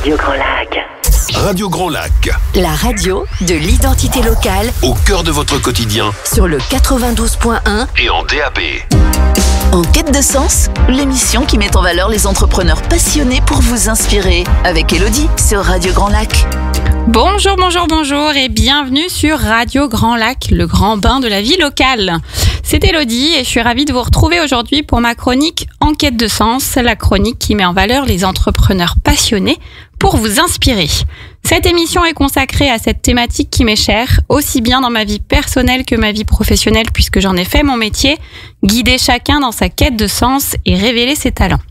Radio Grand Lac. Radio Grand Lac, La radio de l'identité locale au cœur de votre quotidien sur le 92.1. et en DAB. En quête de sens, l'émission qui met en valeur les entrepreneurs passionnés pour vous inspirer. Avec Elodie sur Radio Grand Lac. Bonjour et bienvenue sur Radio Grand Lac, le grand bain de la vie locale. C'est Elodie et je suis ravie de vous retrouver aujourd'hui pour ma chronique En quête de sens, la chronique qui met en valeur les entrepreneurs passionnés pour vous inspirer. Cette émission est consacrée à cette thématique qui m'est chère, aussi bien dans ma vie personnelle que ma vie professionnelle puisque j'en ai fait mon métier, guider chacun dans sa quête de sens et révéler ses talents.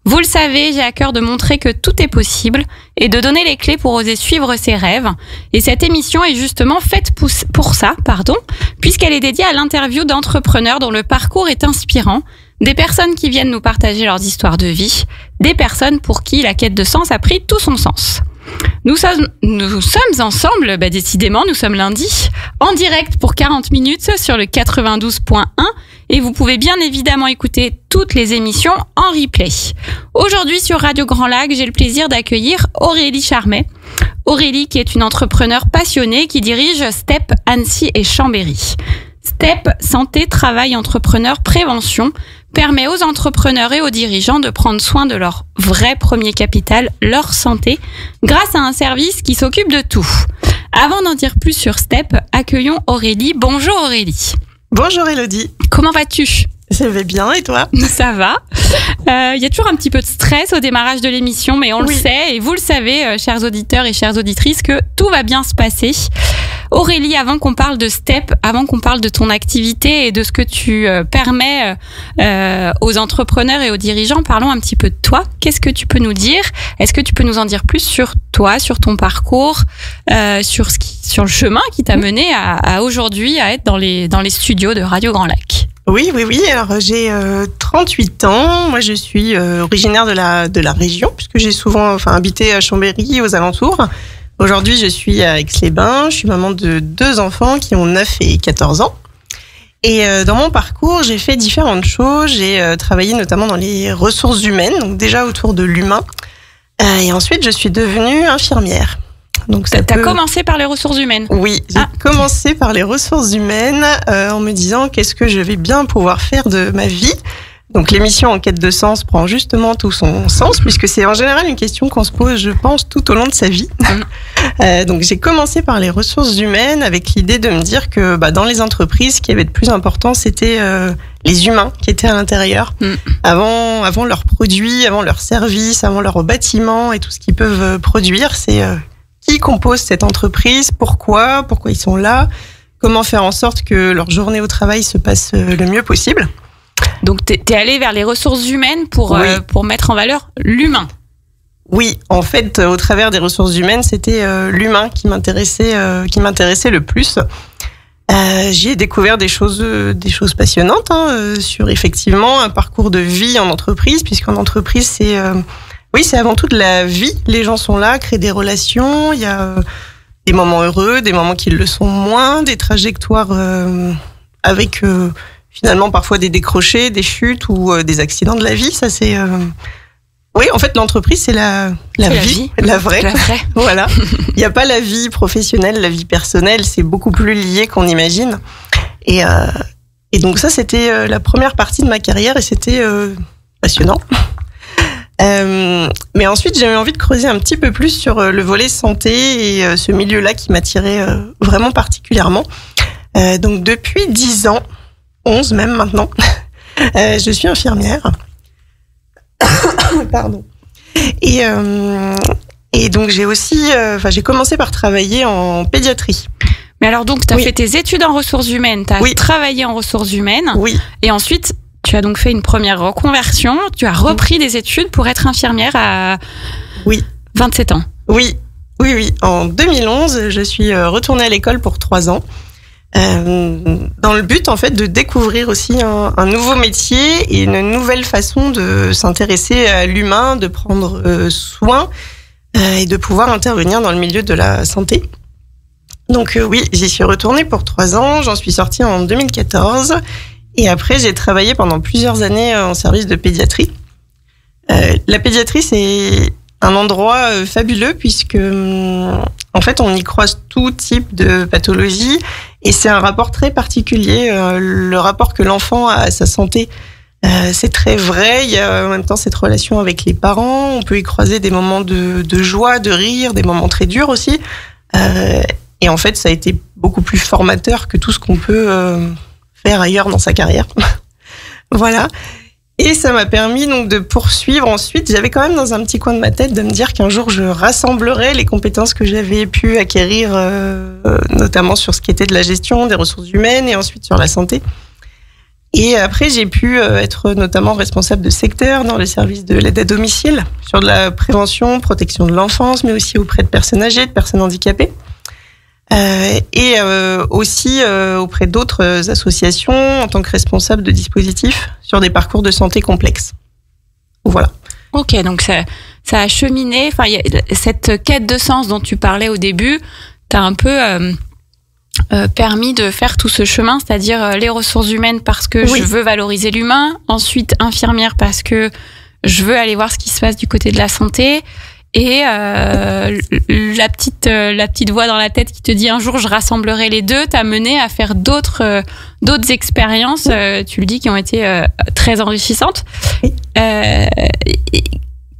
Vous le savez, j'ai à cœur de montrer que tout est possible et de donner les clés pour oser suivre ses rêves. Et cette émission est justement faite pour ça, puisqu'elle est dédiée à l'interview d'entrepreneurs dont le parcours est inspirant, des personnes qui viennent nous partager leurs histoires de vie, des personnes pour qui la quête de sens a pris tout son sens. Nous sommes ensemble, décidément, nous sommes lundi, en direct pour 40 minutes sur le 92.1 et vous pouvez bien évidemment écouter toutes les émissions en replay. Aujourd'hui sur Radio Grand Lac, j'ai le plaisir d'accueillir Aurélie Charmet. Aurélie qui est une entrepreneure passionnée qui dirige STEP Annecy et Chambéry. STEP, Santé, Travail, Entrepreneur, Prévention, permet aux entrepreneurs et aux dirigeants de prendre soin de leur vrai premier capital, leur santé, grâce à un service qui s'occupe de tout. Avant d'en dire plus sur STEP, accueillons Aurélie. Bonjour Aurélie. Bonjour Elodie. Comment vas-tu ? Je vais bien et toi ? Ça va. Il y a toujours un petit peu de stress au démarrage de l'émission, mais on le sait et vous le savez, chers auditeurs et chères auditrices, que tout va bien se passer. Aurélie, avant qu'on parle de STEP, avant qu'on parle de ton activité et de ce que tu permets aux entrepreneurs et aux dirigeants, parlons un petit peu de toi. Qu'est-ce que tu peux nous dire ? Est-ce que tu peux nous en dire plus sur toi, sur ton parcours, sur le chemin qui t'a mené à aujourd'hui à être dans les studios de Radio Grand Lac ? Oui. Alors j'ai 38 ans. Moi, je suis originaire de la région puisque j'ai souvent habité à Chambéry aux alentours. Aujourd'hui, je suis à Aix-les-Bains. Je suis maman de 2 enfants qui ont 9 et 14 ans. Et dans mon parcours, j'ai fait différentes choses. J'ai travaillé notamment dans les ressources humaines, donc déjà autour de l'humain. Et ensuite, je suis devenue infirmière. Donc t'as commencé par les ressources humaines ? Oui, j'ai commencé par les ressources humaines en me disant qu'est-ce que je vais bien pouvoir faire de ma vie. Donc l'émission En quête de sens prend justement tout son sens puisque c'est en général une question qu'on se pose, je pense, tout au long de sa vie. Donc j'ai commencé par les ressources humaines avec l'idée de me dire que dans les entreprises, ce qui avait de plus important, c'était les humains qui étaient à l'intérieur. Avant leurs produits, avant leurs services, avant leurs bâtiments et tout ce qu'ils peuvent produire, c'est qui compose cette entreprise, pourquoi ils sont là, comment faire en sorte que leur journée au travail se passe le mieux possible. Donc t'es allé vers les ressources humaines pour mettre en valeur l'humain. Oui, en fait, au travers des ressources humaines, c'était l'humain qui m'intéressait le plus. J'ai découvert des choses passionnantes sur effectivement un parcours de vie en entreprise, puisqu'en entreprise c'est avant tout de la vie. Les gens sont là, créent des relations. Il y a des moments heureux, des moments qui le sont moins, des trajectoires avec finalement parfois des décrochés, des chutes ou des accidents de la vie. Ça c'est oui, en fait l'entreprise c'est la vie, la vraie. Voilà. Il n'y a pas la vie professionnelle, la vie personnelle, c'est beaucoup plus lié qu'on imagine. Et donc ça c'était la première partie de ma carrière et c'était passionnant. Mais ensuite, j'ai eu envie de creuser un petit peu plus sur le volet santé et ce milieu-là qui m'attirait vraiment particulièrement. Donc, depuis 10 ans, 11 même maintenant, je suis infirmière. Pardon. Et donc, j'ai commencé par travailler en pédiatrie. Mais alors, donc, tu as fait tes études en ressources humaines, tu as travaillé en ressources humaines. Oui. Et ensuite, tu as donc fait une première reconversion, tu as repris des études pour être infirmière à 27 ans. Oui. En 2011, je suis retournée à l'école pour 3 ans, dans le but en fait de découvrir aussi un nouveau métier et une nouvelle façon de s'intéresser à l'humain, de prendre soin et de pouvoir intervenir dans le milieu de la santé. Donc j'y suis retournée pour 3 ans, j'en suis sortie en 2014. Et après, j'ai travaillé pendant plusieurs années en service de pédiatrie. La pédiatrie, c'est un endroit fabuleux puisque en fait on y croise tout type de pathologie et c'est un rapport très particulier. Le rapport que l'enfant a à sa santé, c'est très vrai. Il y a en même temps cette relation avec les parents. On peut y croiser des moments de joie, de rire, des moments très durs aussi. Et en fait, ça a été beaucoup plus formateur que tout ce qu'on peut faire ailleurs dans sa carrière. Voilà. Et ça m'a permis donc de poursuivre ensuite. J'avais quand même dans un petit coin de ma tête de me dire qu'un jour je rassemblerais les compétences que j'avais pu acquérir, notamment sur ce qui était de la gestion des ressources humaines et ensuite sur la santé. Et après, j'ai pu être notamment responsable de secteur dans le service de l'aide à domicile, sur de la prévention, protection de l'enfance, mais aussi auprès de personnes âgées, de personnes handicapées. Et aussi auprès d'autres associations en tant que responsable de dispositifs sur des parcours de santé complexes. Voilà. Ok, donc ça a cheminé. Enfin, cette quête de sens dont tu parlais au début, t'as un peu permis de faire tout ce chemin, c'est-à-dire les ressources humaines parce que je veux valoriser l'humain, ensuite infirmière parce que je veux aller voir ce qui se passe du côté de la santé. Et la petite voix dans la tête qui te dit un jour je rassemblerai les deux t'a mené à faire d'autres expériences, tu le dis, qui ont été très enrichissantes.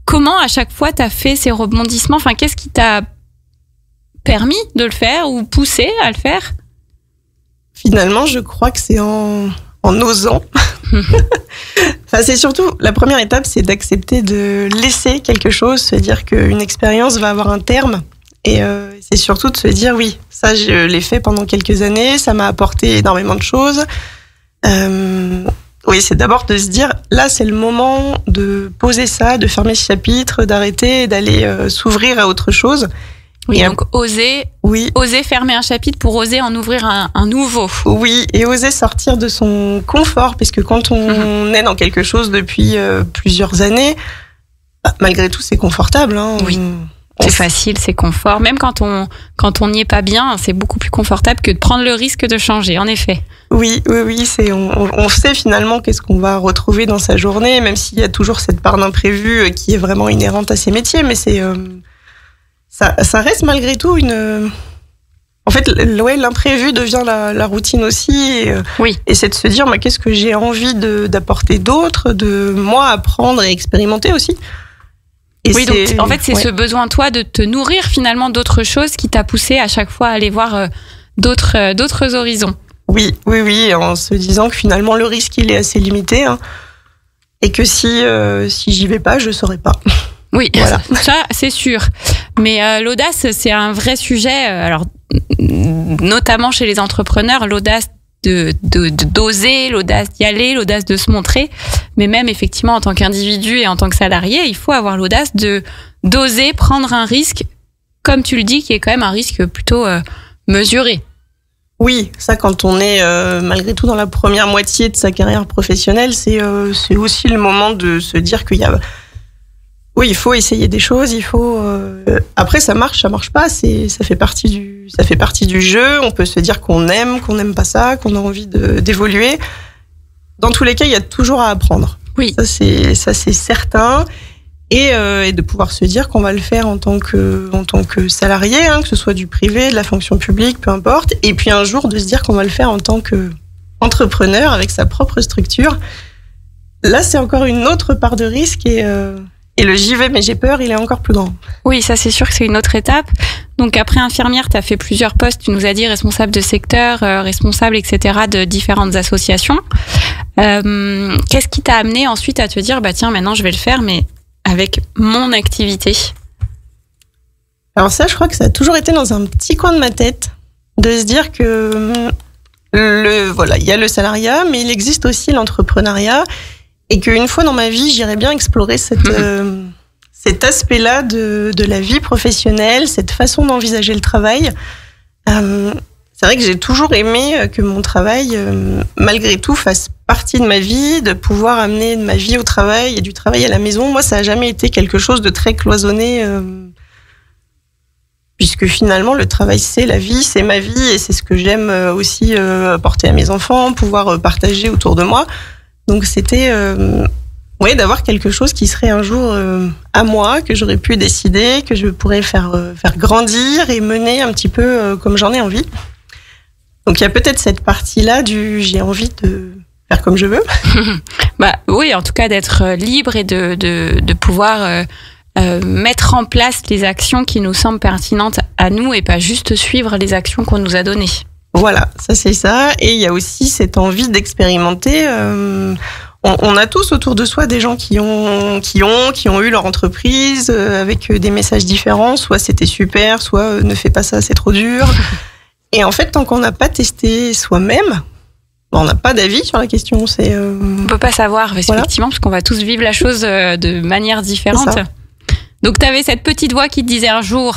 Comment à chaque fois t'as fait ces rebondissements? Enfin, qu'est-ce qui t'a permis de le faire ou poussé à le faire? Finalement, je crois que c'est en osant. Enfin, c'est surtout, la première étape, c'est d'accepter de laisser quelque chose, se dire qu'une expérience va avoir un terme. Et c'est surtout de se dire, oui, ça, je l'ai fait pendant quelques années, ça m'a apporté énormément de choses. Oui, c'est d'abord de se dire, là, c'est le moment de poser ça, de fermer ce chapitre, d'arrêter et d'aller s'ouvrir à autre chose. Oui, et donc oser fermer un chapitre pour oser en ouvrir un nouveau. Oui, et oser sortir de son confort, parce que quand on est dans quelque chose depuis plusieurs années, malgré tout, c'est confortable. Hein. Oui, c'est facile, c'est confort. Même quand on n'y est pas bien, c'est beaucoup plus confortable que de prendre le risque de changer, en effet. Oui, on sait finalement qu'est-ce qu'on va retrouver dans sa journée, même s'il y a toujours cette part d'imprévu qui est vraiment inhérente à ces métiers, mais c'est... Ça reste malgré tout En fait, l'imprévu devient la routine aussi. Et c'est de se dire, qu'est-ce que j'ai envie d'apporter d'autre, de moi apprendre et expérimenter aussi. Et donc en fait, c'est ce besoin, toi, de te nourrir finalement d'autres choses qui t'a poussé à chaque fois à aller voir d'autres horizons. Oui, en se disant que finalement, le risque, il est assez limité. Hein, et que si j'y vais pas, je saurais pas. Oui, voilà. Ça c'est sûr. Mais l'audace, c'est un vrai sujet. Alors, notamment chez les entrepreneurs, l'audace d'oser, l'audace d'y aller, l'audace de se montrer. Mais même effectivement, en tant qu'individu et en tant que salarié, il faut avoir l'audace d'oser prendre un risque, comme tu le dis, qui est quand même un risque plutôt mesuré. Oui, ça, quand on est malgré tout dans la première moitié de sa carrière professionnelle, c'est aussi le moment de se dire qu'il y a... Oui, il faut essayer des choses, il faut... Après, ça marche pas, ça fait partie du jeu. On peut se dire qu'on n'aime pas ça, qu'on a envie d'évoluer. Dans tous les cas, il y a toujours à apprendre. Oui. Ça, c'est certain. Et de pouvoir se dire qu'on va le faire en tant que salarié, hein, que ce soit du privé, de la fonction publique, peu importe. Et puis un jour, de se dire qu'on va le faire en tant qu'entrepreneur, avec sa propre structure. Là, c'est encore une autre part de risque et le j'y vais mais j'ai peur, il est encore plus grand. Oui, ça c'est sûr que c'est une autre étape. Donc après infirmière, tu as fait plusieurs postes, tu nous as dit responsable de secteur, responsable, etc. de différentes associations. Qu'est-ce qui t'a amené ensuite à te dire, tiens, maintenant je vais le faire, mais avec mon activité? Alors ça, je crois que ça a toujours été dans un petit coin de ma tête, de se dire que il y a le salariat, mais il existe aussi l'entrepreneuriat. Et qu'une fois dans ma vie, j'irais bien explorer cet aspect-là de la vie professionnelle, cette façon d'envisager le travail. C'est vrai que j'ai toujours aimé que mon travail, malgré tout, fasse partie de ma vie, de pouvoir amener de ma vie au travail et du travail à la maison. Moi, ça n'a jamais été quelque chose de très cloisonné, puisque finalement, le travail, c'est la vie, c'est ma vie, et c'est ce que j'aime aussi apporter à mes enfants, pouvoir partager autour de moi. Donc c'était Oui, d'avoir quelque chose qui serait un jour à moi, que j'aurais pu décider, que je pourrais faire grandir et mener un petit peu comme j'en ai envie. Donc il y a peut-être cette partie-là du j'ai envie de faire comme je veux. Oui, en tout cas d'être libre et de pouvoir mettre en place les actions qui nous semblent pertinentes à nous et pas juste suivre les actions qu'on nous a données. Voilà, ça c'est ça. Et il y a aussi cette envie d'expérimenter. On a tous autour de soi des gens qui ont eu leur entreprise avec des messages différents. Soit c'était super, soit ne fais pas ça, c'est trop dur. Et en fait, tant qu'on n'a pas testé soi-même, on n'a pas d'avis sur la question. On peut pas savoir, effectivement, parce qu'on va tous vivre la chose de manière différente. Donc, tu avais cette petite voix qui te disait un jour,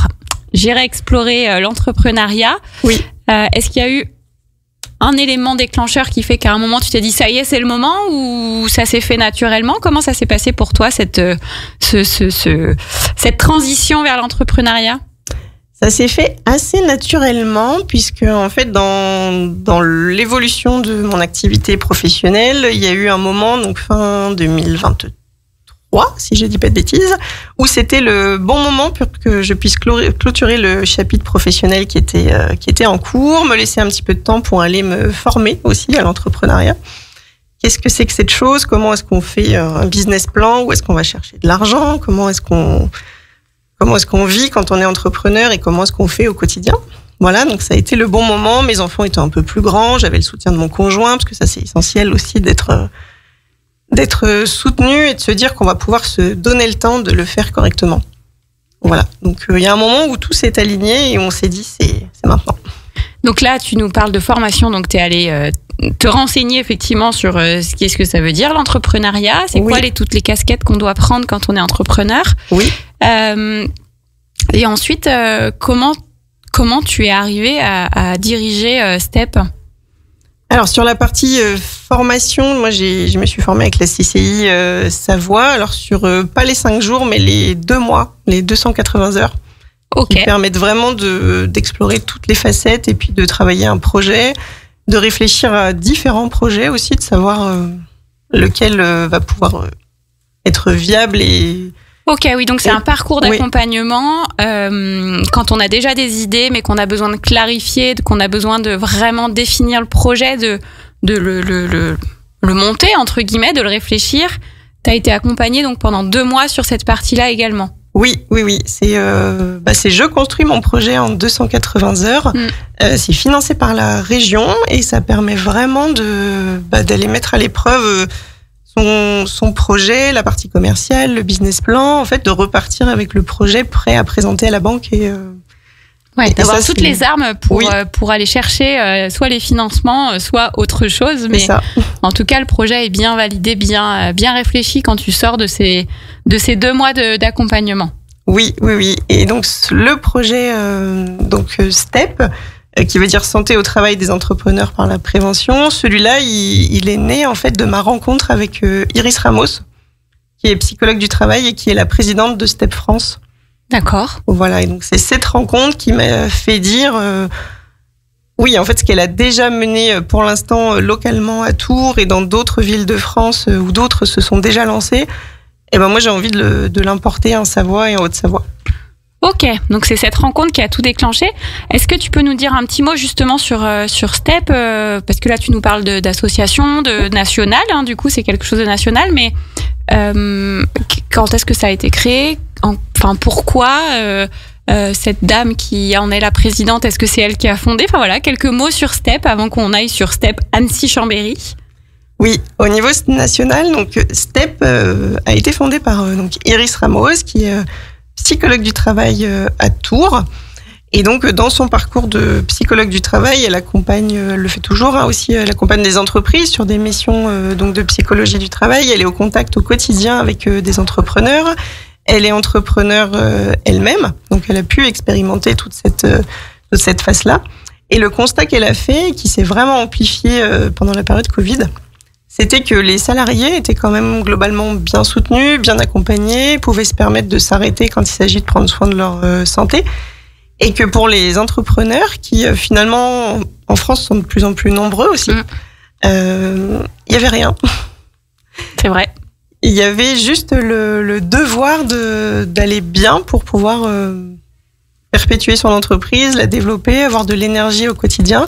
j'irai explorer l'entrepreneuriat. Oui. Est-ce qu'il y a eu un élément déclencheur qui fait qu'à un moment tu t'es dit ça y est, c'est le moment, ou ça s'est fait naturellement? Comment ça s'est passé pour toi cette transition vers l'entrepreneuriat? Ça s'est fait assez naturellement puisque en fait dans l'évolution de mon activité professionnelle, il y a eu un moment, donc fin 2023, si je dis pas de bêtises, où c'était le bon moment pour que je puisse clôturer le chapitre professionnel qui était en cours, me laisser un petit peu de temps pour aller me former aussi à l'entrepreneuriat. Qu'est-ce que c'est que cette chose? Comment est-ce qu'on fait un business plan? Où est-ce qu'on va chercher de l'argent? Comment est-ce qu'on vit quand on est entrepreneur et comment est-ce qu'on fait au quotidien? Voilà, donc ça a été le bon moment. Mes enfants étaient un peu plus grands, j'avais le soutien de mon conjoint parce que ça c'est essentiel aussi d'être soutenu et de se dire qu'on va pouvoir se donner le temps de le faire correctement. Voilà, donc il y a un moment où tout s'est aligné et on s'est dit c'est maintenant. Donc là, tu nous parles de formation, donc tu es allé te renseigner effectivement sur qu'est-ce que ça veut dire l'entrepreneuriat, c'est quoi toutes les casquettes qu'on doit prendre quand on est entrepreneur. Oui. Et ensuite, comment tu es arrivé à diriger Step? Alors sur la partie formation, moi je me suis formée avec la CCI Savoie. Alors sur pas les 5 jours, mais les 2 mois, les 280 heures, qui permettent vraiment d'explorer toutes les facettes et puis de travailler un projet, de réfléchir à différents projets aussi, de savoir lequel va pouvoir être viable et... Ok, oui, donc c'est un parcours d'accompagnement quand on a déjà des idées, mais qu'on a besoin de clarifier, qu'on a besoin de vraiment définir le projet, de le monter, entre guillemets, de le réfléchir. Tu as été accompagné donc pendant 2 mois sur cette partie-là également. Oui. C'est je construis mon projet en 280 heures. C'est financé par la région et ça permet vraiment d'aller mettre à l'épreuve son projet, la partie commerciale, le business plan, en fait, de repartir avec le projet prêt à présenter à la banque et d'avoir toutes les armes pour aller chercher soit les financements, soit autre chose. Mais en tout cas, le projet est bien validé, bien réfléchi quand tu sors de ces 2 mois d'accompagnement. Oui. Et donc, le projet, STEP, qui veut dire Santé au travail des entrepreneurs par la prévention. Celui-là, il est né en fait de ma rencontre avec Iris Ramos, qui est psychologue du travail et qui est la présidente de Step France. D'accord. Voilà, et donc c'est cette rencontre qui m'a fait dire en fait ce qu'elle a déjà mené pour l'instant localement à Tours et dans d'autres villes de France où d'autres se sont déjà lancés. Et moi j'ai envie de l'importer en Savoie et en Haute-Savoie. Ok, donc c'est cette rencontre qui a tout déclenché. Est-ce que tu peux nous dire un petit mot justement sur Step, parce que là tu nous parles d'association, de national, du coup c'est quelque chose de national, mais quand est-ce que ça a été créé? Enfin pourquoi cette dame qui en est la présidente, est-ce que c'est elle qui a fondé? Enfin voilà, quelques mots sur Step avant qu'on aille sur Step Annecy-Chambéry. Oui, au niveau national, donc Step a été fondé par Iris Ramos qui est psychologue du travail à Tours. Et donc, dans son parcours de psychologue du travail, elle le fait toujours aussi, elle accompagne des entreprises sur des missions de psychologie du travail. Elle est au contact au quotidien avec des entrepreneurs. Elle est entrepreneur elle-même, donc elle a pu expérimenter toute cette phase-là. Et le constat qu'elle a fait, qui s'est vraiment amplifié pendant la période Covid, c'était que les salariés étaient quand même globalement bien soutenus, bien accompagnés, pouvaient se permettre de s'arrêter quand il s'agit de prendre soin de leur santé. Et que pour les entrepreneurs, qui finalement en France sont de plus en plus nombreux aussi, il y avait rien. C'est vrai. il y avait juste le devoir d'aller bien pour pouvoir perpétuer son entreprise, la développer, avoir de l'énergie au quotidien.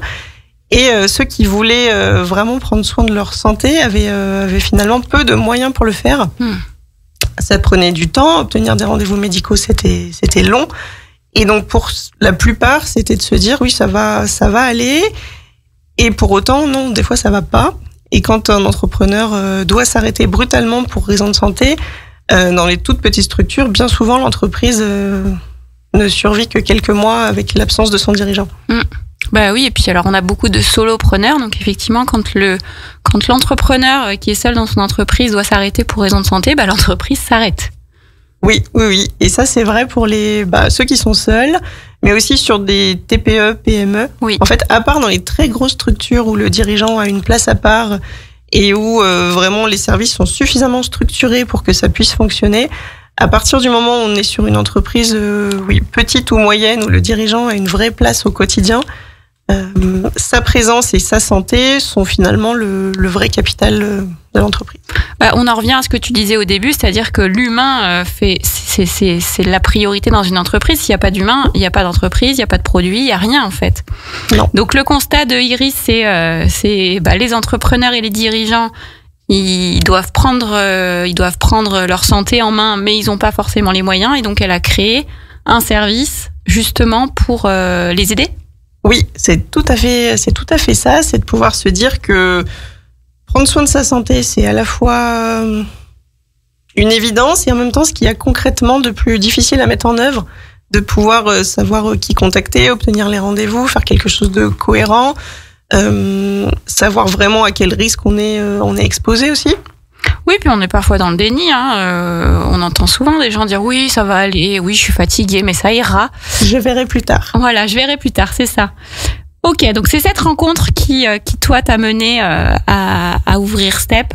Et ceux qui voulaient vraiment prendre soin de leur santé avaient finalement peu de moyens pour le faire. Ça prenait du temps, obtenir des rendez-vous médicaux, c'était long. Et donc pour la plupart, c'était de se dire oui, ça va aller. Et pour autant, non, des fois ça va pas. Et quand un entrepreneur doit s'arrêter brutalement pour raison de santé, dans les toutes petites structures, bien souvent l'entreprise ne survit que quelques mois avec l'absence de son dirigeant. Bah oui, et puis alors on a beaucoup de solopreneurs, donc effectivement quand l'entrepreneur qui est seul dans son entreprise doit s'arrêter pour raison de santé, bah l'entreprise s'arrête. Oui. Et ça c'est vrai pour ceux qui sont seuls, mais aussi sur des TPE, PME. Oui. En fait, à part dans les très grosses structures où le dirigeant a une place à part et où vraiment les services sont suffisamment structurés pour que ça puisse fonctionner, à partir du moment où on est sur une entreprise petite ou moyenne, où le dirigeant a une vraie place au quotidien, sa présence et sa santé sont finalement le vrai capital de l'entreprise. On en revient à ce que tu disais au début, c'est-à-dire que l'humain c'est la priorité dans une entreprise. S'il n'y a pas d'humain, il n'y a pas d'entreprise, il n'y a pas de produit, il n'y a rien en fait. Non. Donc le constat de Iris, c'est les entrepreneurs et les dirigeants, ils doivent prendre leur santé en main, mais ils n'ont pas forcément les moyens, et donc elle a créé un service justement pour les aider. Oui, c'est tout à fait ça, c'est de pouvoir se dire que prendre soin de sa santé, c'est à la fois une évidence et en même temps ce qu'il y a concrètement de plus difficile à mettre en œuvre, de pouvoir savoir qui contacter, obtenir les rendez-vous, faire quelque chose de cohérent, savoir vraiment à quel risque on est exposé aussi. Oui, puis on est parfois dans le déni. On entend souvent des gens dire oui, ça va aller, oui, je suis fatiguée, mais ça ira. Je verrai plus tard. Voilà, je verrai plus tard, c'est ça. Ok, donc c'est cette rencontre qui toi t'a mené à ouvrir Step.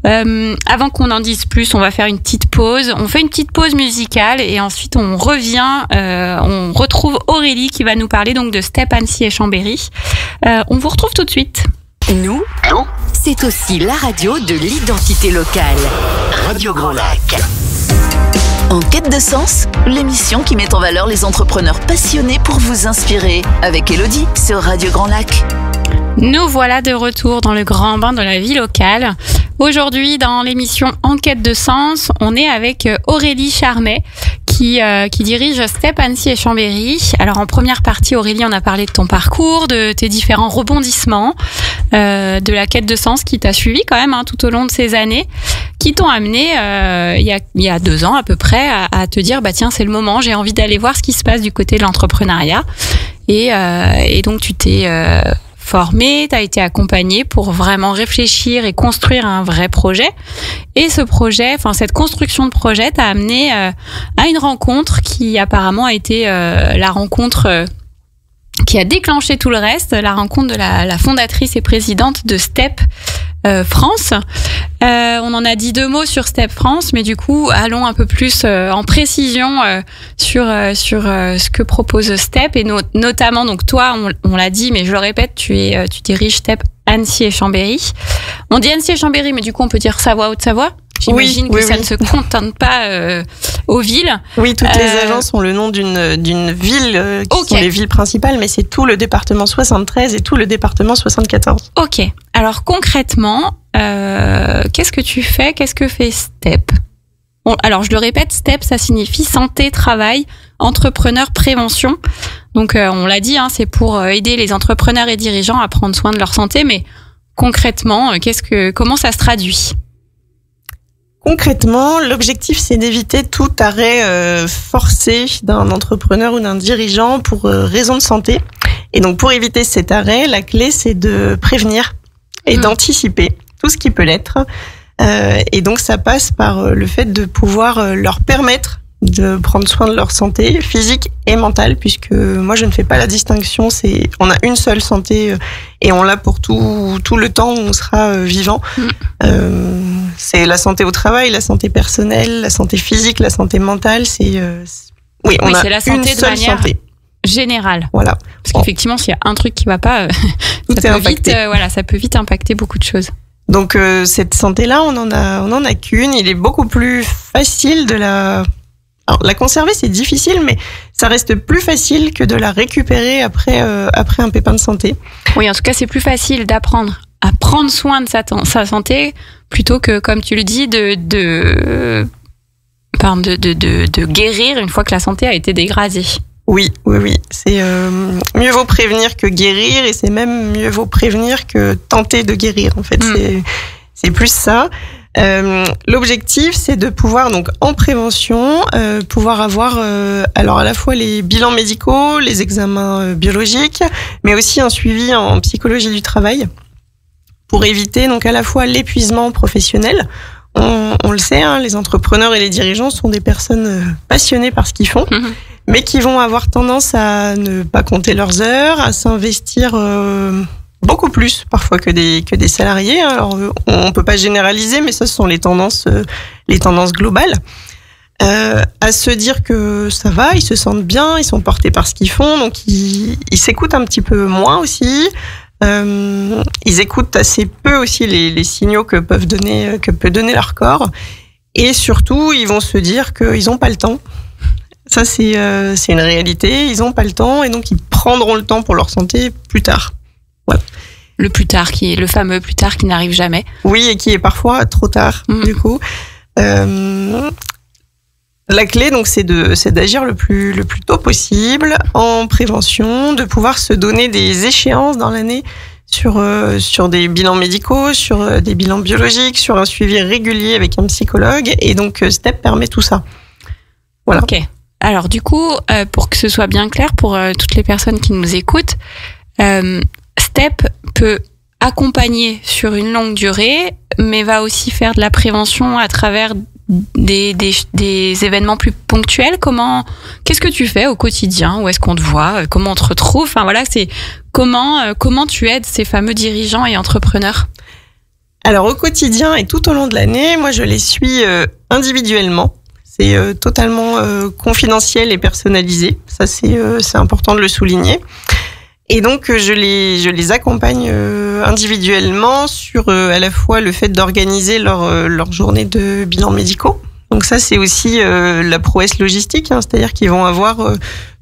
Avant qu'on en dise plus, on va faire une petite pause. On fait une petite pause musicale et ensuite on revient. On retrouve Aurélie qui va nous parler donc de Step Annecy et Chambéry. On vous retrouve tout de suite. Nous, c'est aussi la radio de l'identité locale. Radio Grand Lac. En quête de sens, l'émission qui met en valeur les entrepreneurs passionnés pour vous inspirer. Avec Elodie sur Radio Grand Lac. Nous voilà de retour dans le grand bain de la vie locale. Aujourd'hui, dans l'émission En quête de sens, on est avec Aurélie Charmet qui dirige Step Annecy et Chambéry. Alors en première partie, Aurélie, on a parlé de ton parcours, de tes différents rebondissements, de la quête de sens qui t'a suivi quand même tout au long de ces années, qui t'ont amené il y a 2 ans à peu près à te dire tiens, c'est le moment, j'ai envie d'aller voir ce qui se passe du côté de l'entrepreneuriat. Et donc tu t'es formé, tu as été accompagné pour vraiment réfléchir et construire un vrai projet. Et ce projet, cette construction de projet t'a amené à une rencontre qui apparemment a été la rencontre qui a déclenché tout le reste, la rencontre de la fondatrice et présidente de Step France. On en a dit 2 mots sur Step France, mais du coup, allons un peu plus en précision sur ce que propose Step et notamment, donc toi, on l'a dit, mais je le répète, tu diriges Step Annecy et Chambéry. On dit Annecy et Chambéry, mais du coup, on peut dire Savoie, Haute-Savoie. J'imagine que ça ne se contente pas aux villes. Oui, toutes les agences ont le nom d'une ville qui sont les villes principales, mais c'est tout le département 73 et tout le département 74. Ok. Alors concrètement, qu'est-ce que tu fais ? Qu'est-ce que fait Step ? Alors je le répète, Step, ça signifie santé, travail, entrepreneur, prévention. Donc on l'a dit, c'est pour aider les entrepreneurs et dirigeants à prendre soin de leur santé, mais concrètement, comment ça se traduit ? Concrètement, l'objectif, c'est d'éviter tout arrêt forcé d'un entrepreneur ou d'un dirigeant pour raison de santé. Et donc, pour éviter cet arrêt, la clé, c'est de prévenir et d'anticiper tout ce qui peut l'être. Et donc, ça passe par le fait de pouvoir leur permettre de prendre soin de leur santé physique et mentale, puisque moi, je ne fais pas la distinction. On a une seule santé et on l'a pour tout le temps où on sera vivant. C'est la santé au travail, la santé personnelle, la santé physique, la santé mentale. C'est la santé de manière générale. Voilà. Parce qu'effectivement, s'il y a un truc qui va pas, ça peut vite impacter beaucoup de choses. Donc cette santé-là, on en a qu'une. Il est beaucoup plus facile de la conserver, c'est difficile, mais ça reste plus facile que de la récupérer après un pépin de santé. Oui, en tout cas, c'est plus facile d'apprendre à prendre soin de sa santé plutôt que, comme tu le dis, de guérir une fois que la santé a été dégradée. Oui. C'est mieux vaut prévenir que guérir, et c'est même mieux vaut prévenir que tenter de guérir. En fait, c'est plus ça. L'objectif, c'est de pouvoir, donc, en prévention, pouvoir avoir alors à la fois les bilans médicaux, les examens biologiques, mais aussi un suivi en psychologie du travail pour éviter donc à la fois l'épuisement professionnel. On le sait, hein, les entrepreneurs et les dirigeants sont des personnes passionnées par ce qu'ils font, mais qui vont avoir tendance à ne pas compter leurs heures, à s'investir beaucoup plus parfois que des salariés. Alors on peut pas généraliser, mais ça, ce sont les tendances globales. À se dire que ça va, ils se sentent bien, ils sont portés par ce qu'ils font, donc ils s'écoutent un petit peu moins aussi. Ils écoutent assez peu aussi les signaux que peut donner leur corps, et surtout ils vont se dire qu'ils n'ont pas le temps. Ça, c'est une réalité. Ils n'ont pas le temps, et donc ils prendront le temps pour leur santé plus tard. Voilà. Le plus tard, qui est le fameux plus tard qui n'arrive jamais. Oui, et qui est parfois trop tard, du coup. La clé, donc, c'est d'agir le plus tôt possible en prévention, de pouvoir se donner des échéances dans l'année sur des bilans médicaux, sur des bilans biologiques, sur un suivi régulier avec un psychologue. Et donc, STEP permet tout ça. Voilà. Ok. Alors, du coup, pour que ce soit bien clair pour toutes les personnes qui nous écoutent, STEP peut accompagner sur une longue durée, mais va aussi faire de la prévention à travers des événements plus ponctuels. Qu'est-ce que tu fais au quotidien? Où est-ce qu'on te voit? Comment on te retrouve? Enfin voilà, c'est comment tu aides ces fameux dirigeants et entrepreneurs? Alors au quotidien et tout au long de l'année, moi je les suis individuellement. C'est totalement confidentiel et personnalisé. Ça c'est important de le souligner. Et donc je les accompagne individuellement sur à la fois le fait d'organiser leur journée de bilans médicaux. Donc ça, c'est aussi la prouesse logistique, hein, c'est-à-dire qu'ils vont avoir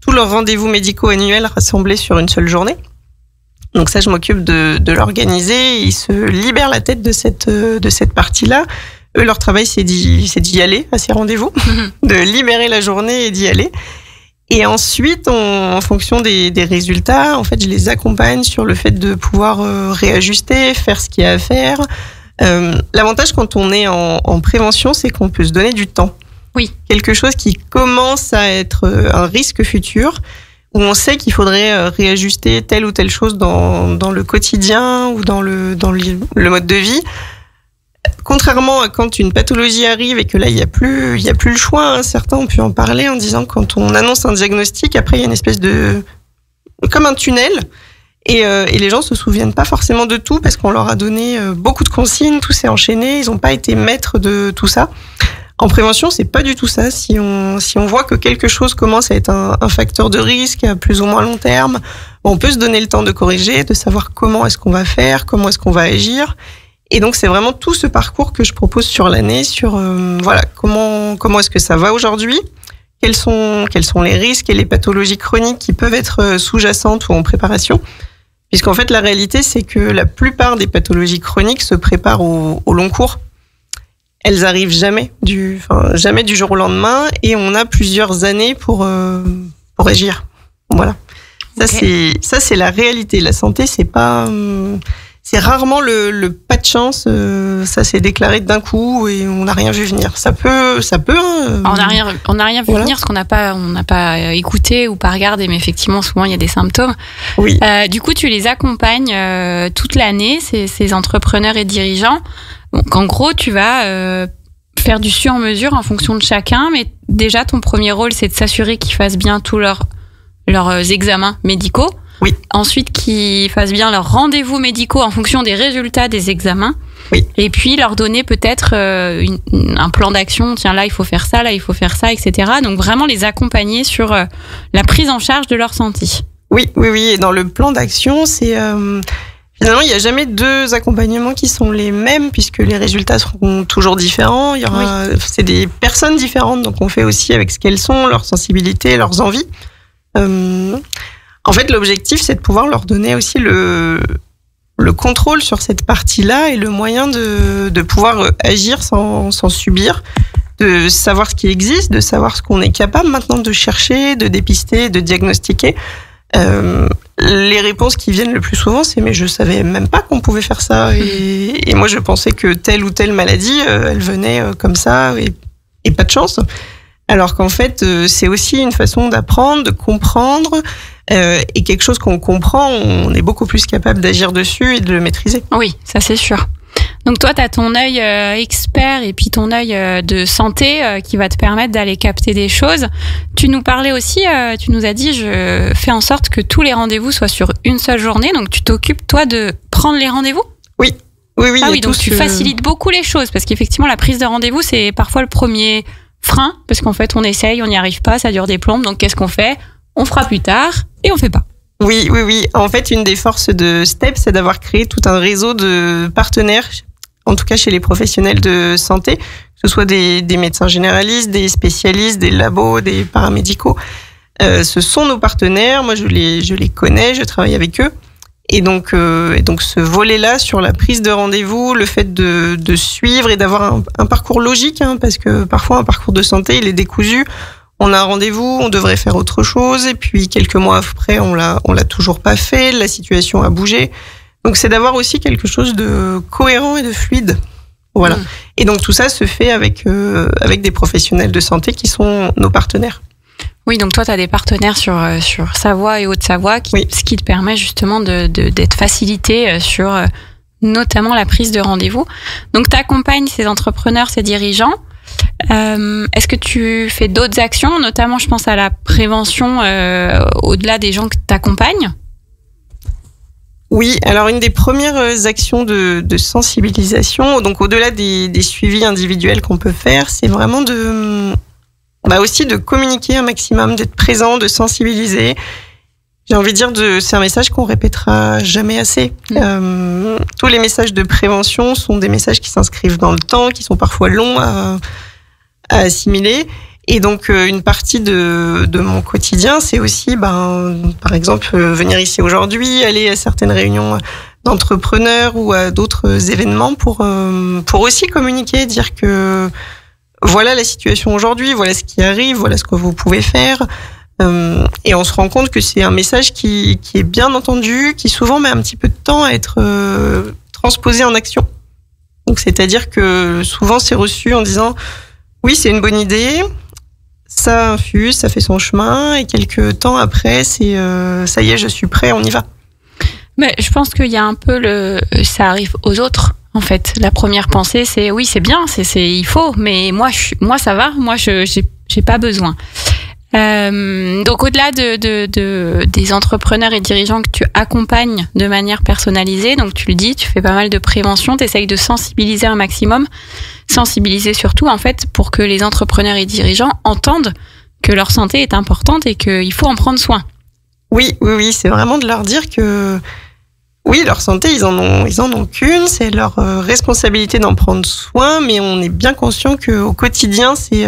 tous leurs rendez-vous médicaux annuels rassemblés sur une seule journée. Donc ça, je m'occupe de l'organiser. Ils se libèrent la tête de cette partie-là. Eux, leur travail, c'est d'y aller à ces rendez-vous, de libérer la journée et d'y aller. Et ensuite, en fonction des résultats, en fait, je les accompagne sur le fait de pouvoir réajuster, faire ce qu'il y a à faire. L'avantage quand on est en prévention, c'est qu'on peut se donner du temps. Oui. Quelque chose qui commence à être un risque futur, où on sait qu'il faudrait réajuster telle ou telle chose dans le quotidien ou dans le mode de vie. Contrairement à quand une pathologie arrive et que là, il y a plus le choix, hein. Certains ont pu en parler en disant que quand on annonce un diagnostic, après, il y a une espèce comme un tunnel. Et les gens se souviennent pas forcément de tout parce qu'on leur a donné beaucoup de consignes, tout s'est enchaîné, ils ont pas été maîtres de tout ça. En prévention, c'est pas du tout ça. Si on voit que quelque chose commence à être un facteur de risque à plus ou moins long terme, on peut se donner le temps de corriger, de savoir comment est-ce qu'on va faire, comment est-ce qu'on va agir. Et donc, c'est vraiment tout ce parcours que je propose sur l'année, sur voilà, comment est-ce que ça va aujourd'hui, quels sont les risques et les pathologies chroniques qui peuvent être sous-jacentes ou en préparation. Puisqu'en fait, la réalité, c'est que la plupart des pathologies chroniques se préparent au long cours. Elles arrivent jamais du jour au lendemain, et on a plusieurs années pour agir. Voilà. Okay. Ça, c'est la réalité. La santé, c'est pas... C'est rarement le pas de chance, ça s'est déclaré d'un coup et on n'a rien vu venir. Ça peut. On n'a rien vu venir parce qu'on n'a pas écouté ou pas regardé, mais effectivement souvent il y a des symptômes. Oui. Du coup, tu les accompagnes toute l'année, ces entrepreneurs et dirigeants. Donc en gros, tu vas faire du sur-mesure en fonction de chacun, mais déjà ton premier rôle, c'est de s'assurer qu'ils fassent bien tous leurs examens médicaux. Oui. Ensuite, qu'ils fassent bien leurs rendez-vous médicaux en fonction des résultats des examens. Oui. Et puis, leur donner peut-être un plan d'action. Tiens, là, il faut faire ça, là, il faut faire ça, etc. Donc, vraiment les accompagner sur la prise en charge de leur santé. Oui. Et dans le plan d'action, c'est Finalement, il n'y a jamais 2 accompagnements qui sont les mêmes puisque les résultats seront toujours différents. C'est des personnes différentes, donc on fait aussi avec ce qu'elles sont, leurs sensibilités, leurs envies. En fait, l'objectif, c'est de pouvoir leur donner aussi le contrôle sur cette partie-là et le moyen de pouvoir agir sans subir, de savoir ce qui existe, de savoir ce qu'on est capable maintenant de chercher, de dépister, de diagnostiquer. Les réponses qui viennent le plus souvent, c'est mais je savais même pas qu'on pouvait faire ça et moi je pensais que telle ou telle maladie, elle venait comme ça et pas de chance. Alors qu'en fait, c'est aussi une façon d'apprendre, de comprendre. Et quelque chose qu'on comprend, on est beaucoup plus capable d'agir dessus et de le maîtriser. Oui, ça c'est sûr. Donc toi, tu as ton œil expert et puis ton œil de santé qui va te permettre d'aller capter des choses. Tu nous parlais aussi, tu nous as dit, je fais en sorte que tous les rendez-vous soient sur une seule journée. Donc tu t'occupes, toi, de prendre les rendez-vous ? Oui. Ah oui, donc tu facilites beaucoup les choses parce qu'effectivement, la prise de rendez-vous, c'est parfois le premier frein parce qu'en fait, on essaye, on n'y arrive pas, ça dure des plombes. Donc qu'est-ce qu'on fait ? On fera plus tard et on fait pas. Oui. En fait, une des forces de STEP, c'est d'avoir créé tout un réseau de partenaires, en tout cas chez les professionnels de santé, que ce soit des médecins généralistes, des spécialistes, des labos, des paramédicaux. Ce sont nos partenaires. Moi, je les connais, je travaille avec eux. Et donc ce volet-là sur la prise de rendez-vous, le fait de suivre et d'avoir un parcours logique, parce que parfois un parcours de santé, il est décousu. On a un rendez-vous, on devrait faire autre chose, et puis quelques mois après, on l'a toujours pas fait, la situation a bougé. Donc c'est d'avoir aussi quelque chose de cohérent et de fluide. Voilà. Et donc tout ça se fait avec des professionnels de santé qui sont nos partenaires. Oui, donc toi, tu as des partenaires sur Savoie et Haute-Savoie, ce qui te permet justement d'être facilité sur notamment la prise de rendez-vous. Donc tu accompagnes ces entrepreneurs, ces dirigeants. Est-ce que tu fais d'autres actions, notamment je pense à la prévention au-delà des gens que tu accompagnes ? Oui, alors une des premières actions de sensibilisation, donc au-delà des suivis individuels qu'on peut faire, c'est vraiment aussi de communiquer un maximum, d'être présent, de sensibiliser. J'ai envie de dire c'est un message qu'on répétera jamais assez. Tous les messages de prévention sont des messages qui s'inscrivent dans le temps, qui sont parfois longs à assimiler. Et donc, une partie de mon quotidien, c'est aussi, par exemple, venir ici aujourd'hui, aller à certaines réunions d'entrepreneurs ou à d'autres événements pour aussi communiquer, dire que voilà la situation aujourd'hui, voilà ce qui arrive, voilà ce que vous pouvez faire. Et on se rend compte que c'est un message qui est bien entendu, qui souvent met un petit peu de temps à être transposé en action. Donc, c'est-à-dire que souvent, c'est reçu en disant oui, c'est une bonne idée, ça infuse, ça fait son chemin, et quelques temps après, c'est ça y est, je suis prêt, on y va. Mais je pense qu'il y a un peu ça arrive aux autres. En fait, la première pensée, c'est oui, c'est bien, il faut, mais moi ça va, moi j'ai pas besoin. Donc au-delà des entrepreneurs et dirigeants que tu accompagnes de manière personnalisée, donc tu le dis, tu fais pas mal de prévention, tu essayes de sensibiliser un maximum, sensibiliser surtout en fait pour que les entrepreneurs et dirigeants entendent que leur santé est importante et qu'il faut en prendre soin. Oui, c'est vraiment de leur dire que oui, leur santé, ils en ont qu'une, c'est leur responsabilité d'en prendre soin, mais on est bien conscient qu'au quotidien, c'est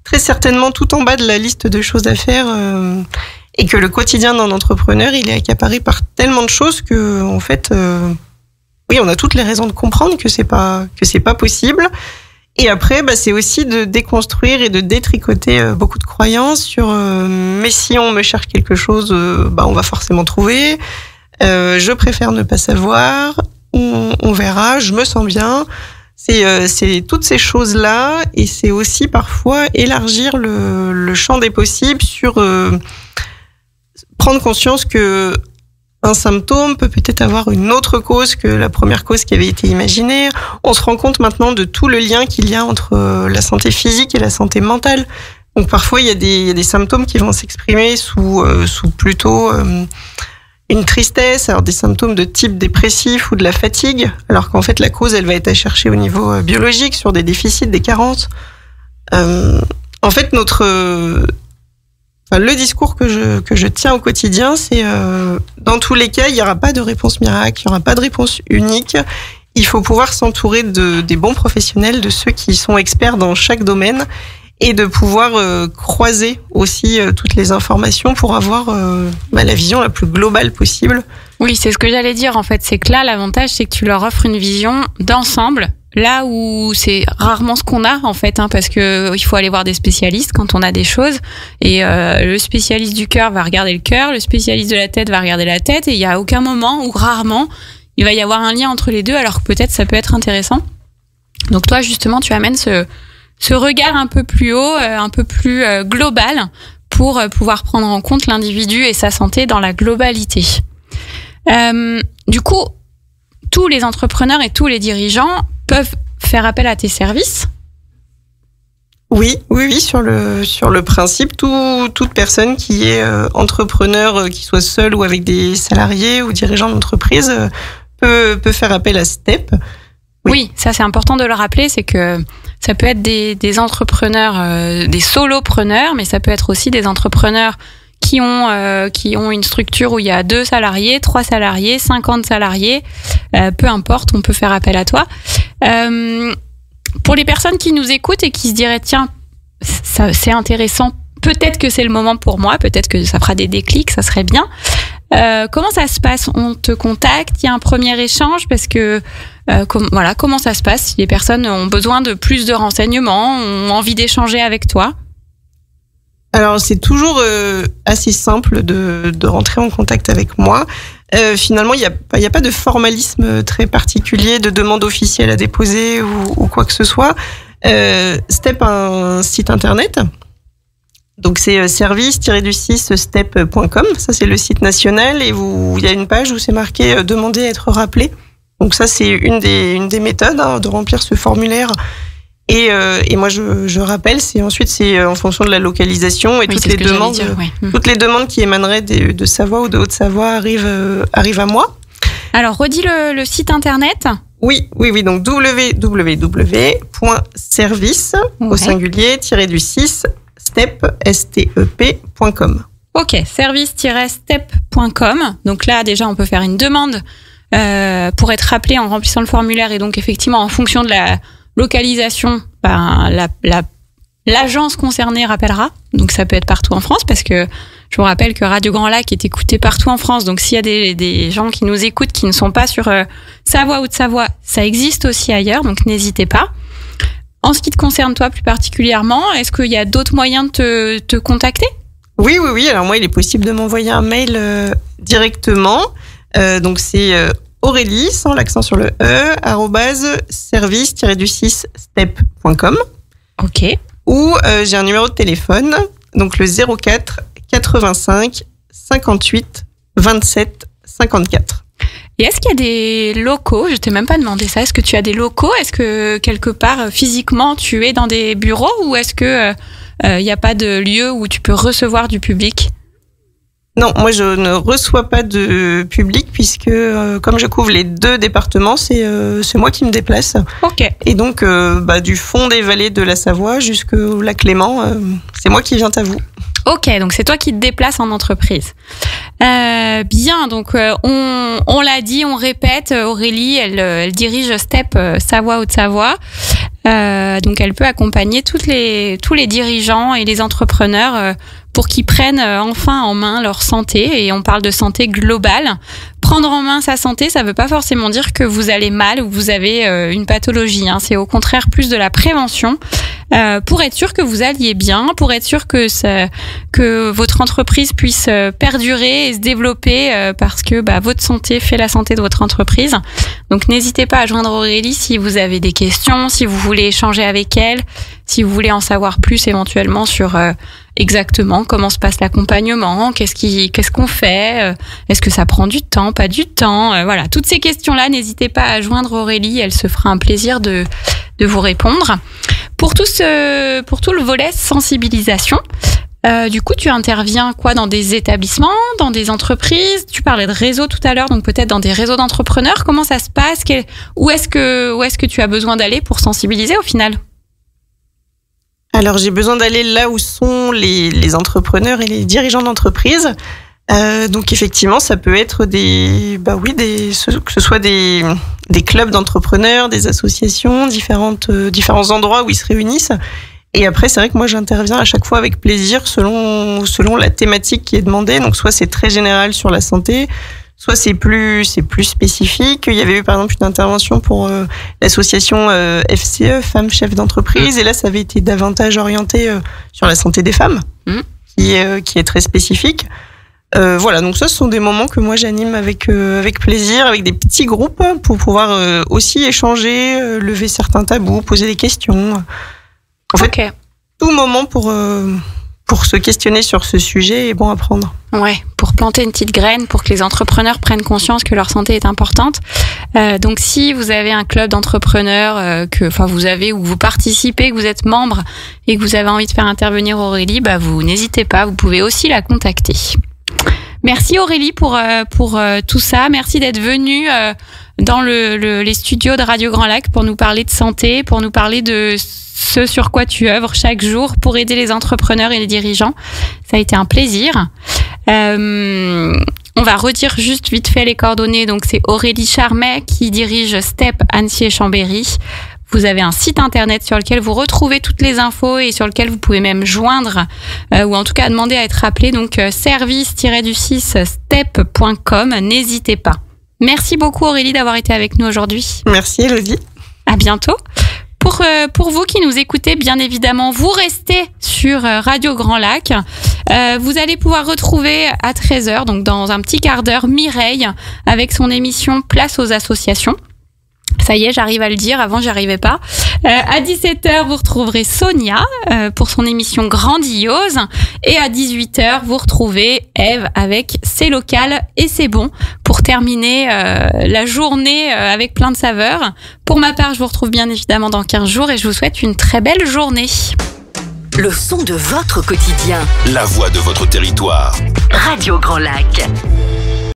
très certainement tout en bas de la liste de choses à faire, et que le quotidien d'un entrepreneur, il est accaparé par tellement de choses que, en fait, oui, on a toutes les raisons de comprendre que c'est pas possible. Et après, c'est aussi de déconstruire et de détricoter beaucoup de croyances sur mais si on me cherche quelque chose, on va forcément trouver. Je préfère ne pas savoir. On verra. Je me sens bien. C'est toutes ces choses-là, et c'est aussi parfois élargir le champ des possibles sur prendre conscience que un symptôme peut peut-être avoir une autre cause que la première cause qui avait été imaginée. On se rend compte maintenant de tout le lien qu'il y a entre la santé physique et la santé mentale. Donc parfois il y a des symptômes qui vont s'exprimer sous plutôt une tristesse, alors des symptômes de type dépressif ou de la fatigue, alors qu'en fait la cause elle va être à chercher au niveau biologique, sur des déficits, des carences. En fait le discours que je tiens au quotidien, c'est dans tous les cas, il n'y aura pas de réponse miracle, il n'y aura pas de réponse unique. Il faut pouvoir s'entourer des bons professionnels, de ceux qui sont experts dans chaque domaine, et de pouvoir croiser aussi toutes les informations pour avoir la vision la plus globale possible. Oui, c'est ce que j'allais dire en fait. C'est que là, l'avantage, c'est que tu leur offres une vision d'ensemble. Là où c'est rarement ce qu'on a en fait, parce que il faut aller voir des spécialistes quand on a des choses. Et le spécialiste du cœur va regarder le cœur, le spécialiste de la tête va regarder la tête. Et il y a aucun moment ou rarement il va y avoir un lien entre les deux, alors que peut-être ça peut être intéressant. Donc toi, justement, tu amènes ce regard un peu plus haut, un peu plus global, pour pouvoir prendre en compte l'individu et sa santé dans la globalité. Du coup, tous les entrepreneurs et tous les dirigeants peuvent faire appel à tes services? Oui, sur le principe, toute personne qui est entrepreneur, qui soit seul ou avec des salariés ou dirigeant d'entreprise, peut faire appel à STEP. Oui, ça c'est important de le rappeler, c'est que ça peut être des entrepreneurs, des solopreneurs, mais ça peut être aussi des entrepreneurs qui ont une structure où il y a 2 salariés, 3 salariés, 50 salariés, peu importe, on peut faire appel à toi. Pour les personnes qui nous écoutent et qui se diraient tiens, ça, c'est intéressant, peut-être que c'est le moment pour moi, peut-être que ça fera des déclics, ça serait bien. Comment ça se passe? On te contacte, il y a un premier échange parce que comment ça se passe si les personnes ont besoin de plus de renseignements, ont envie d'échanger avec toi? Alors c'est toujours assez simple de rentrer en contact avec moi. Finalement, il y a pas de formalisme très particulier, de demande officielle à déposer ou quoi que ce soit. STEP a un site internet. Donc c'est service-step.com, ça c'est le site national, et il y a une page où c'est marqué demander à être rappelé. Donc ça c'est une des méthodes de remplir ce formulaire. Et moi je rappelle, c'est en fonction de la localisation, et toutes les demandes qui émaneraient de Savoie ou de Haute-Savoie arrivent à moi. Alors redis le site internet. Oui, donc www.service au singulier -du6 step.com. Ok, service-step.com. Donc là, déjà, on peut faire une demande pour être rappelé en remplissant le formulaire. Et donc, effectivement, en fonction de la localisation, l'agence concernée rappellera. Donc, ça peut être partout en France, parce que je vous rappelle que Radio Grand Lac est écouté partout en France. Donc, s'il y a des gens qui nous écoutent qui ne sont pas sur Savoie ou Haute-Savoie, ça existe aussi ailleurs. Donc, n'hésitez pas. En ce qui te concerne toi plus particulièrement, est-ce qu'il y a d'autres moyens de te contacter? Oui. Alors moi, il est possible de m'envoyer un mail directement. Donc c'est Aurélie, sans l'accent sur le E, @service-du6 step.com. Ok. Ou j'ai un numéro de téléphone, donc le 04 85 58 27 54. Et est-ce qu'il y a des locaux? Je t'ai même pas demandé ça. Est-ce que tu as des locaux? Est-ce que quelque part physiquement tu es dans des bureaux, ou est-ce que y a pas de lieu où tu peux recevoir du public? Non, moi je ne reçois pas de public, puisque comme je couvre les 2 départements, c'est moi qui me déplace. Ok. Et donc du fond des vallées de la Savoie jusqu'au lac Léman, c'est moi qui viens à vous. Ok, donc c'est toi qui te déplaces en entreprise. Bien, donc on l'a dit, on répète, Aurélie, elle dirige STEP Savoie Haute-Savoie. Donc elle peut accompagner tous les dirigeants et les entrepreneurs pour qu'ils prennent enfin en main leur santé. Et on parle de santé globale. Prendre en main sa santé, ça veut pas forcément dire que vous allez mal ou que vous avez une pathologie. C'est au contraire plus de la prévention. Pour être sûr que vous alliez bien, pour être sûr que votre entreprise puisse perdurer et se développer, parce que votre santé fait la santé de votre entreprise. Donc n'hésitez pas à joindre Aurélie si vous avez des questions, si vous voulez échanger avec elle, si vous voulez en savoir plus éventuellement sur exactement comment se passe l'accompagnement, qu'est-ce qu'on fait, est-ce que ça prend du temps, pas du temps, voilà, toutes ces questions-là, n'hésitez pas à joindre Aurélie, elle se fera un plaisir de vous répondre. Pour tout le volet sensibilisation, du coup, tu interviens dans des établissements, dans des entreprises? Tu parlais de réseaux tout à l'heure, donc peut-être dans des réseaux d'entrepreneurs. Comment ça se passe? Où est-ce que tu as besoin d'aller pour sensibiliser au final? Alors, j'ai besoin d'aller là où sont les entrepreneurs et les dirigeants d'entreprise. Donc, effectivement, ça peut être que ce soit des clubs d'entrepreneurs, des associations, différents endroits où ils se réunissent. Et après, c'est vrai que moi, j'interviens à chaque fois avec plaisir selon la thématique qui est demandée. Donc, soit c'est très général sur la santé, soit c'est plus spécifique. Il y avait eu, par exemple, une intervention pour l'association FCE, Femmes Chefs d'entreprise. Et là, ça avait été davantage orienté sur la santé des femmes, qui est très spécifique. Voilà, donc ça, ce sont des moments que moi, j'anime avec plaisir, avec des petits groupes, pour pouvoir aussi échanger, lever certains tabous, poser des questions. En fait, tout moment pour se questionner sur ce sujet est bon à prendre. Ouais, pour planter une petite graine, pour que les entrepreneurs prennent conscience que leur santé est importante. Donc, si vous avez un club d'entrepreneurs ou vous participez, que vous êtes membre et que vous avez envie de faire intervenir Aurélie, vous n'hésitez pas, vous pouvez aussi la contacter. Merci Aurélie pour tout ça. Merci d'être venue dans les studios de Radio Grand Lac pour nous parler de santé, pour nous parler de ce sur quoi tu œuvres chaque jour pour aider les entrepreneurs et les dirigeants. Ça a été un plaisir. On va redire juste vite fait les coordonnées. Donc, c'est Aurélie Charmet qui dirige Step Annecy et Chambéry. Vous avez un site internet sur lequel vous retrouvez toutes les infos et sur lequel vous pouvez même joindre ou en tout cas demander à être appelé. Donc, service-step.com. N'hésitez pas. Merci beaucoup Aurélie d'avoir été avec nous aujourd'hui. Merci Elodie. À bientôt. Pour vous qui nous écoutez, bien évidemment, vous restez sur Radio Grand Lac. Vous allez pouvoir retrouver à 13h, donc dans un petit quart d'heure, Mireille avec son émission Place aux associations. Ça y est, j'arrive à le dire, avant j'y arrivais pas. À 17h, vous retrouverez Sonia pour son émission Grandiose. Et à 18h, vous retrouvez Eve avec C'est local et c'est bon pour terminer la journée avec plein de saveurs. Pour ma part, je vous retrouve bien évidemment dans 15 jours et je vous souhaite une très belle journée. Le son de votre quotidien. La voix de votre territoire. Radio Grand Lac.